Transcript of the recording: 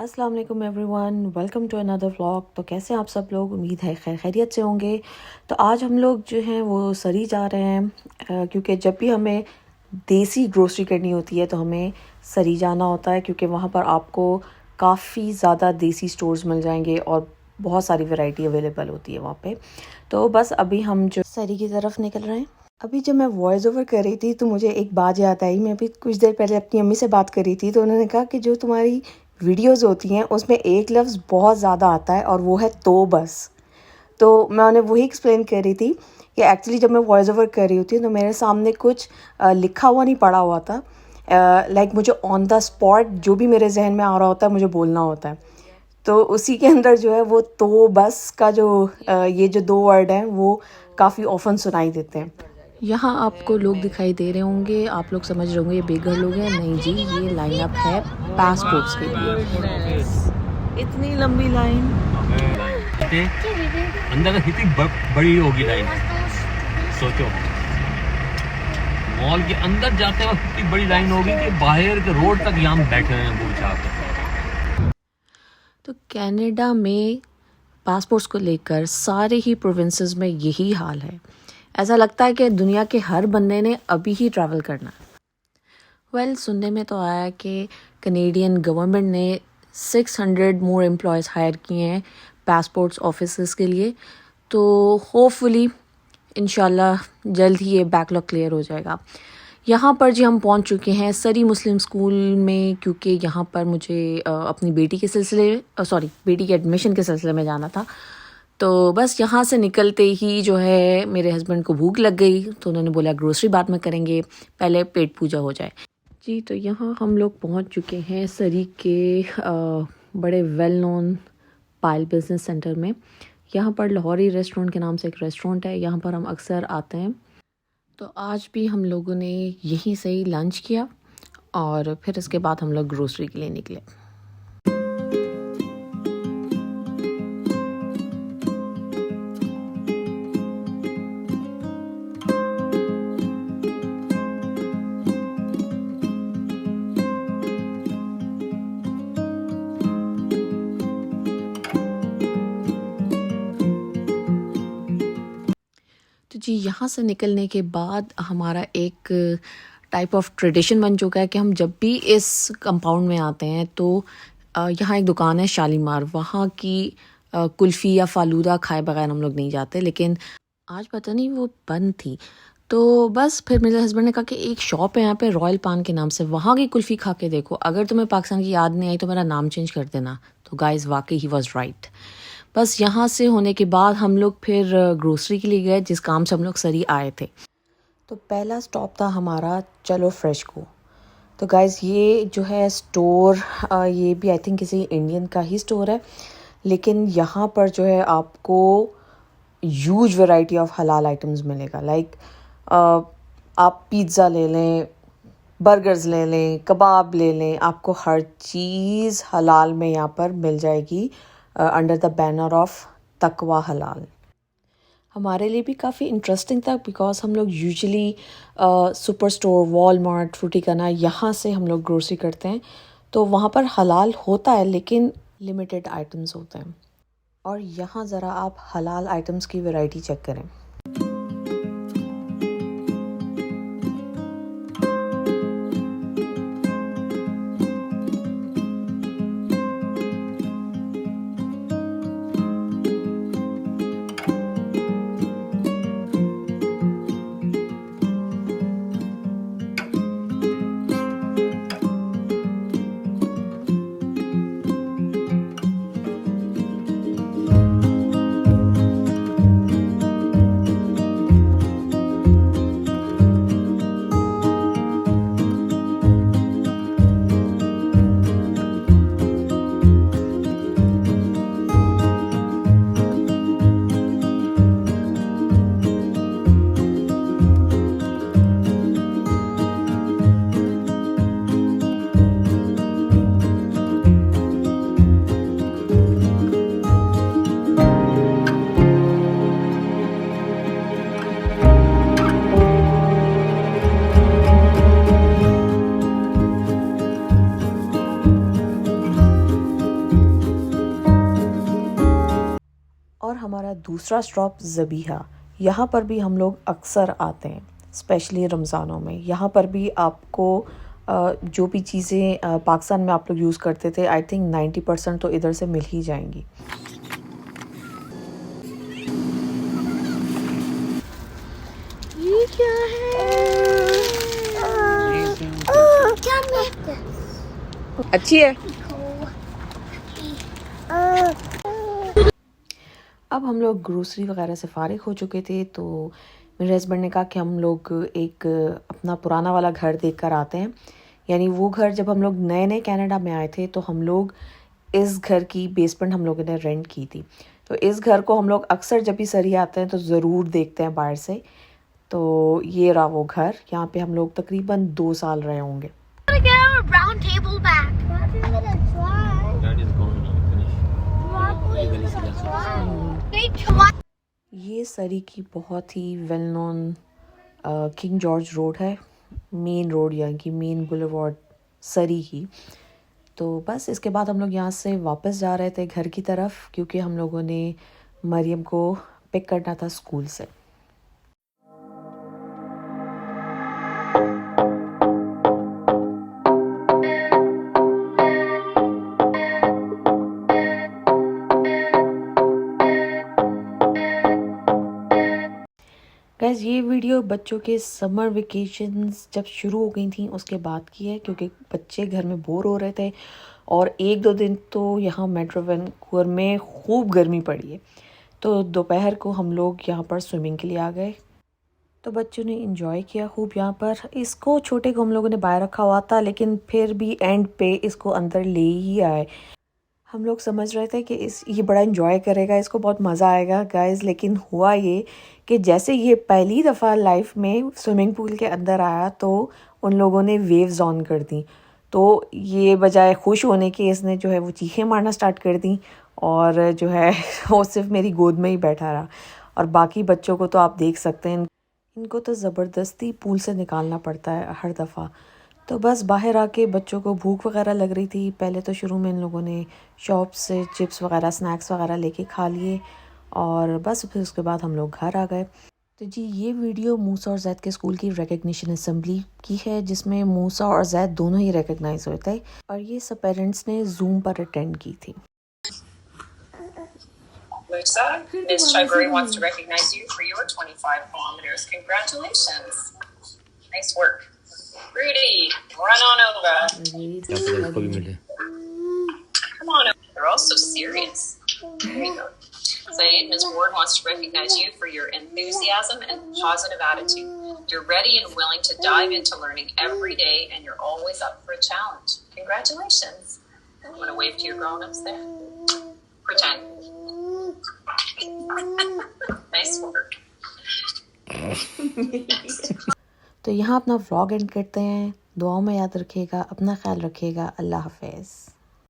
अस्सलाम वालेकुम everyone, welcome to another vlog. तो कैसे आप सब लोग, उम्मीद है खैर खैरियत से होंगे। तो आज हम लोग जो हैं वो सरी जा रहे हैं क्योंकि जब भी हमें देसी ग्रोसरी करनी होती है तो हमें सरी जाना होता है, क्योंकि वहाँ पर आपको काफ़ी ज़्यादा देसी स्टोर्स मिल जाएंगे और बहुत सारी वैरायटी अवेलेबल होती है वहाँ पे। तो बस अभी हम जो सरी की तरफ निकल रहे हैं। अभी जब मैं वॉइस ओवर कर रही थी तो मुझे एक बात याद आई। मैं अभी कुछ देर पहले अपनी अम्मी से बात कर रही थी तो उन्होंने कहा कि जो तुम्हारी वीडियोस होती हैं उसमें एक लफ्ज़ बहुत ज़्यादा आता है और वो है तो बस। तो मैं उन्हें वही एक्सप्लेन कर रही थी कि एक्चुअली जब मैं वॉइस ओवर कर रही होती हूँ तो मेरे सामने कुछ लिखा हुआ नहीं पड़ा हुआ था। लाइक मुझे ऑन द स्पॉट जो भी मेरे जहन में आ रहा होता है मुझे बोलना होता है। तो उसी के अंदर जो है वो तो बस का जो ये जो दो वर्ड हैं वो काफ़ी ऑफन सुनाई देते हैं। यहाँ आपको लोग दिखाई दे रहे होंगे, आप लोग समझ रहे होंगे ये बेघर लोग हैं। नहीं जी, ये लाइनअप है पासपोर्ट्स के लिए। इतनी लंबी लाइन, अंदर कितनी बड़ी होगी लाइन, सोचो। मॉल के अंदर जाते वक्त कितनी बड़ी लाइन होगी कि बाहर के रोड तक यहाँ बैठे हैं पूछा। तो कनाडा में पासपोर्ट्स को लेकर सारे ही प्रोविंसेस में यही हाल है। ऐसा लगता है कि दुनिया के हर बंदे ने अभी ही ट्रैवल करना। वेल, सुनने में तो आया कि कनेडियन गवर्नमेंट ने 600 मोर एम्प्लॉयज़ हायर किए हैं पासपोर्ट्स ऑफिसेस के लिए। तो होपफुली इंशाल्लाह जल्द ही ये बैकलॉग क्लियर हो जाएगा। यहाँ पर जी हम पहुँच चुके हैं सरी मुस्लिम स्कूल में, क्योंकि यहाँ पर मुझे अपनी बेटी के बेटी के एडमिशन के सिलसिले में जाना था। तो बस यहाँ से निकलते ही जो है मेरे हस्बैंड को भूख लग गई, तो उन्होंने बोला ग्रोसरी बाद में करेंगे, पहले पेट पूजा हो जाए जी। तो यहाँ हम लोग पहुँच चुके हैं सरी के बड़े वेल नोन पायल बिज़नेस सेंटर में। यहाँ पर लाहौरी रेस्टोरेंट के नाम से एक रेस्टोरेंट है, यहाँ पर हम अक्सर आते हैं। तो आज भी हम लोगों ने यहीं से ही लंच किया और फिर इसके बाद हम लोग ग्रोसरी के लिए निकले। तो जी यहाँ से निकलने के बाद हमारा एक टाइप ऑफ ट्रेडिशन बन चुका है कि हम जब भी इस कंपाउंड में आते हैं तो यहाँ एक दुकान है शालीमार, वहाँ की कुल्फ़ी या फ़ालूदा खाए बगैर हम लोग नहीं जाते। लेकिन आज पता नहीं वो बंद थी, तो बस फिर मेरे हस्बैंड ने कहा कि एक शॉप है यहाँ पे रॉयल पान के नाम से, वहाँ की कुल्फ़ी खा के देखो, अगर तुम्हें पाकिस्तान की याद नहीं आई तो मेरा नाम चेंज कर देना। तो गाइस वाकई ही वॉज राइट। बस यहाँ से होने के बाद हम लोग फिर ग्रोसरी के लिए गए, जिस काम से हम लोग सरी आए थे। तो पहला स्टॉप था हमारा चलो फ्रेश को। तो गाइस ये जो है स्टोर, ये भी आई थिंक किसी इंडियन का ही स्टोर है, लेकिन यहाँ पर जो है आपको ह्यूज वैरायटी ऑफ हलाल आइटम्स मिलेगा। लाइक आप पिज़्ज़ा ले लें, बर्गर्स ले लें, कबाब ले लें, आपको हर चीज़ हलाल में यहाँ पर मिल जाएगी अंडर द बैनर ऑफ तकवा हलाल। हमारे लिए भी काफ़ी इंटरेस्टिंग था बिकॉज हम लोग यूजुअली सुपर स्टोर, वॉलमार्ट, फ्रूटिकाना, यहाँ से हम लोग ग्रोसरी करते हैं। तो वहाँ पर हलाल होता है लेकिन लिमिटेड आइटम्स होते हैं। और यहाँ ज़रा आप हलाल आइटम्स की वैरायटी चेक करें। हमारा दूसरा स्टॉप ज़बीहा। यहाँ पर भी हम लोग अक्सर आते हैं, स्पेशली रमज़ानों में। यहाँ पर भी आपको जो भी चीज़ें पाकिस्तान में आप लोग यूज़ करते थे, आई थिंक 90% तो इधर से मिल ही जाएंगी। ये क्या है? अच्छी है। अब हम लोग ग्रोसरी वगैरह से फ़ारिग हो चुके थे, तो मेरे हस्बैंड ने कहा कि हम लोग एक अपना पुराना वाला घर देख कर आते हैं। यानी वो घर जब हम लोग नए नए कनाडा में आए थे तो हम लोग इस घर की बेसमेंट हम लोगों ने रेंट की थी। तो इस घर को हम लोग अक्सर जब भी सरी आते हैं तो ज़रूर देखते हैं बाहर से। तो ये रहा वो घर, यहाँ पे हम लोग तकरीबन 2 साल रहे होंगे। ये सरी की बहुत ही well known King George Road है, मेन रोड यानी कि मेन बुलेवार्ड सरी की। तो बस इसके बाद हम लोग यहाँ से वापस जा रहे थे घर की तरफ, क्योंकि हम लोगों ने मरियम को पिक करना था स्कूल से। गैस ये वीडियो बच्चों के समर वेकेशंस जब शुरू हो गई थी उसके बाद की है, क्योंकि बच्चे घर में बोर हो रहे थे और 1-2 दिन तो यहाँ मेट्रो वैंकूवर में खूब गर्मी पड़ी है। तो दोपहर को हम लोग यहाँ पर स्विमिंग के लिए आ गए। तो बच्चों ने इंजॉय किया खूब यहाँ पर। इसको छोटे को हम लोगों ने बाहर रखा हुआ था, लेकिन फिर भी एंड पे इसको अंदर ले ही आए। हम लोग समझ रहे थे कि ये बड़ा इंजॉय करेगा, इसको बहुत मज़ा आएगा गाइस। लेकिन हुआ ये कि जैसे ये पहली दफ़ा लाइफ में स्विमिंग पूल के अंदर आया तो उन लोगों ने वेव्स ऑन कर दी। तो ये बजाय खुश होने के इसने जो है वो चीखें मारना स्टार्ट कर दी, और जो है वो सिर्फ मेरी गोद में ही बैठा रहा। और बाकी बच्चों को तो आप देख सकते हैं, इनको तो ज़बरदस्ती पूल से निकालना पड़ता है हर दफ़ा। तो बस बाहर आके बच्चों को भूख वगैरह लग रही थी। पहले तो शुरू में इन लोगों ने शॉप से चिप्स वगैरह स्नैक्स वगैरह लेके खा लिए, और बस फिर उसके बाद हम लोग घर आ गए। तो जी ये वीडियो मूसा और जैद के स्कूल की रिकग्निशन असेंबली की है, जिसमें मूसा और जैद दोनों ही रिकग्नाइज हुए थे, और ये सब पेरेंट्स ने जूम पर अटेंड की थी। Musa, Ms. Chiburi wants to recognize you for your 25 kilometers. Congratulations. Nice work. Rudy, run on over. Come on over. They're all so serious. There you go. Saeed, Ms. Ward wants to recognize you for your enthusiasm and positive attitude. You're ready and willing to dive into learning every day, and you're always up for a challenge. Congratulations. Want to wave to your grown-ups there? Pretend. Nice work. तो यहाँ अपना vlog and करते हैं। दुआओं में याद रखिएगा, अपना ख्याल रखिएगा। अल्लाह हाफ़िज़।